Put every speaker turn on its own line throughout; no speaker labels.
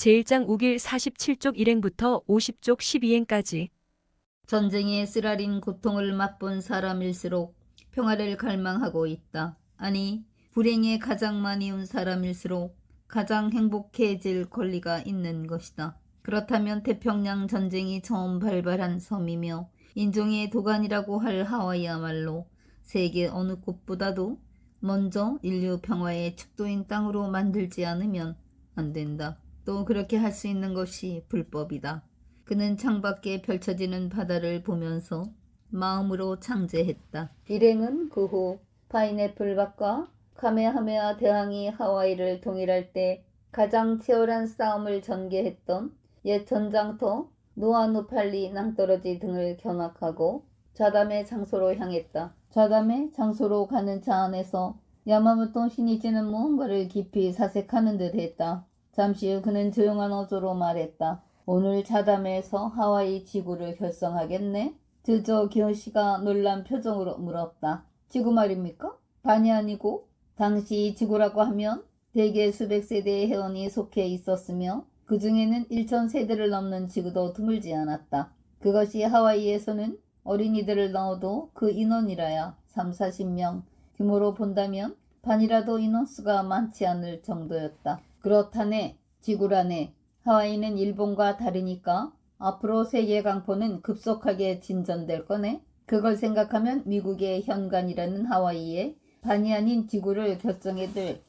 제1장 5길 47쪽 1행부터 50쪽 12행까지.
전쟁에 쓰라린 고통을 맛본 사람일수록 평화를 갈망하고 있다. 아니, 불행에 가장 많이 온 사람일수록 가장 행복해질 권리가 있는 것이다. 그렇다면 태평양 전쟁이 처음 발발한 섬이며 인종의 도가니라고 할 하와이야말로 세계 어느 곳보다도 먼저 인류 평화의 축도인 땅으로 만들지 않으면 안 된다. 또 그렇게 할 수 있는 것이 불법이다. 그는 창밖에 펼쳐지는 바다를 보면서 마음으로 창제했다. 일행은 그 후 파인애플밭과 카메하메아 대왕이 하와이를 통일할 때 가장 치열한 싸움을 전개했던 옛 전장터 누아누팔리 낭떠러지 등을 견학하고 좌담의 장소로 향했다. 좌담의 장소로 가는 차 안에서 야마모토 신이치는 무언가를 깊이 사색하는 듯 했다. 잠시 후 그는 조용한 어조로 말했다. 오늘 좌담에서 하와이 지구를 결성하겠네? 드저 기요시가 놀란 표정으로 물었다. 지구 말입니까? 반이 아니고 당시 지구라고 하면 대개 수백 세대의 회원이 속해 있었으며 그 중에는 1000세대를 넘는 지구도 드물지 않았다. 그것이 하와이에서는 어린이들을 넣어도 그 인원이라야 30-40명, 규모로 본다면 반이라도 인원수가 많지 않을 정도였다. 그렇다네. 지구라네. 하와이는 일본과 다르니까 앞으로 세계 강포는 급속하게 진전될 거네. 그걸 생각하면 미국의 현관이라는 하와이에 반이 아닌 지구를 결정해둘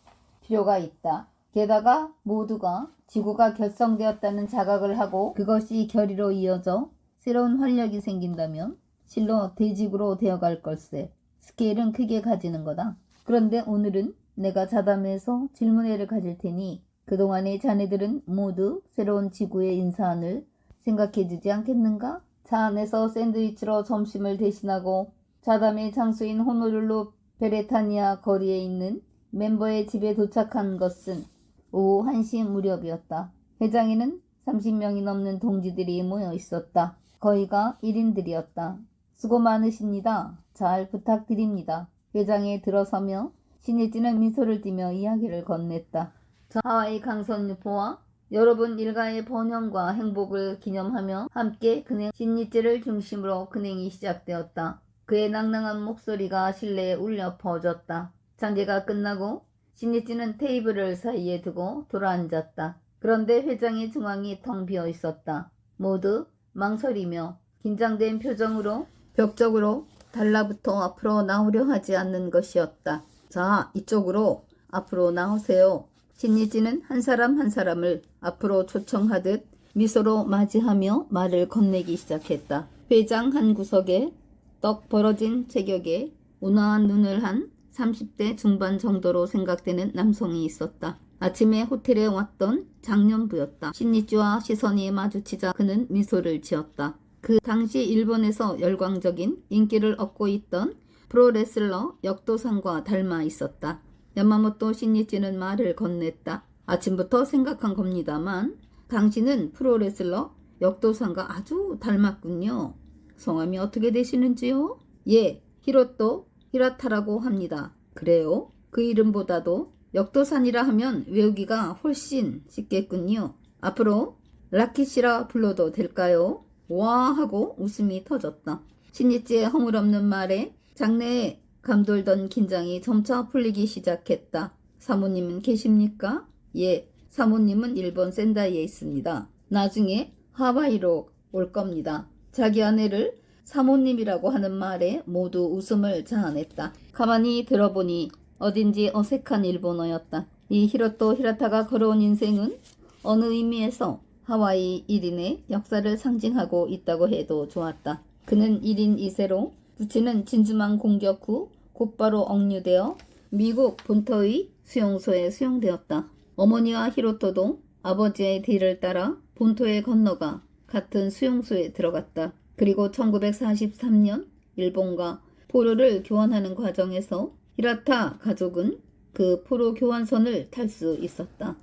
필요가 있다. 게다가 모두가 지구가 결성되었다는 자각을 하고 그것이 결의로 이어져 새로운 활력이 생긴다면 실로 대지구로 되어갈 걸세. 스케일은 크게 가지는 거다. 그런데 오늘은 내가 자담해서 질문회를 가질 테니 그동안의 자네들은 모두 새로운 지구의 인사안을 생각해주지 않겠는가? 차 안에서 샌드위치로 점심을 대신하고 자담의 장소인 호놀룰루 베레타니아 거리에 있는 멤버의 집에 도착한 것은 오후 1시 무렵이었다. 회장에는 30명이 넘는 동지들이 모여 있었다. 거의가 1인들이었다. 수고 많으십니다. 잘 부탁드립니다. 회장에 들어서며 신이찌는 미소를 띠며 이야기를 건넸다. 저 하와이 강선 유포와 여러분 일가의 번영과 행복을 기념하며 함께 근행 신이찌를 중심으로 근행이 시작되었다. 그의 낭낭한 목소리가 실내에 울려 퍼졌다. 장제가 끝나고 신이찌는 테이블을 사이에 두고 돌아앉았다. 그런데 회장의 중앙이 텅 비어 있었다. 모두 망설이며 긴장된 표정으로 벽적으로 달라붙어 앞으로 나오려 하지 않는 것이었다. 자, 이쪽으로 앞으로 나오세요. 신이찌는 한 사람 한 사람을 앞으로 초청하듯 미소로 맞이하며 말을 건네기 시작했다. 회장 한 구석에 떡 벌어진 체격에 온화한 눈을 한 30대 중반 정도로 생각되는 남성이 있었다. 아침에 호텔에 왔던 장년부였다. 신이찌와 시선이 마주치자 그는 미소를 지었다. 그 당시 일본에서 열광적인 인기를 얻고 있던 프로레슬러 역도상과 닮아 있었다. 야마모토 신이찌는 말을 건넸다. 아침부터 생각한 겁니다만 당신은 프로레슬러 역도상과 아주 닮았군요. 성함이 어떻게 되시는지요? 예, 히로토 히라타라고 합니다. 그래요? 그 이름보다도 역도산이라 하면 외우기가 훨씬 쉽겠군요. 앞으로 라키시라 불러도 될까요? 와 하고 웃음이 터졌다. 신이찌의 허물없는 말에 장내에 감돌던 긴장이 점차 풀리기 시작했다. 사모님은 계십니까? 예, 사모님은 일본 센다이에 있습니다. 나중에 하와이로 올 겁니다. 자기 아내를 사모님이라고 하는 말에 모두 웃음을 자아냈다. 가만히 들어보니 어딘지 어색한 일본어였다. 이 히로토 히라타가 걸어온 인생은 어느 의미에서 하와이 1인의 역사를 상징하고 있다고 해도 좋았다. 그는 1인 2세로 부친은 진주만 공격 후 곧바로 억류되어 미국 본토의 수용소에 수용되었다. 어머니와 히로토도 아버지의 뒤를 따라 본토에 건너가 같은 수용소에 들어갔다. 그리고 1943년 일본과 포로를 교환하는 과정에서 히라타 가족은 그 포로 교환선을 탈 수 있었다.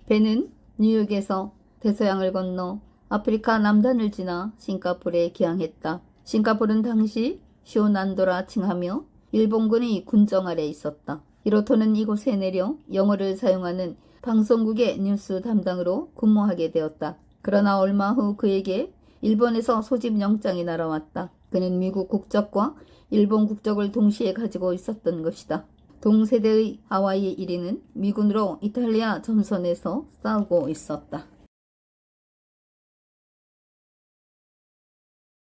배는 뉴욕에서 대서양을 건너 아프리카 남단을 지나 싱가포르에 기항했다. 싱가포르는 당시 쇼난도라 칭하며 일본군의 군정 아래 있었다. 히로토는 이곳에 내려 영어를 사용하는 방송국의 뉴스 담당으로 근무하게 되었다. 그러나 얼마 후 그에게 일본에서 소집 영장이 날아왔다. 그는 미국 국적과 일본 국적을 동시에 가지고 있었던 것이다. 동세대의 하와이 1위는 미군으로 이탈리아 전선에서 싸우고 있었다.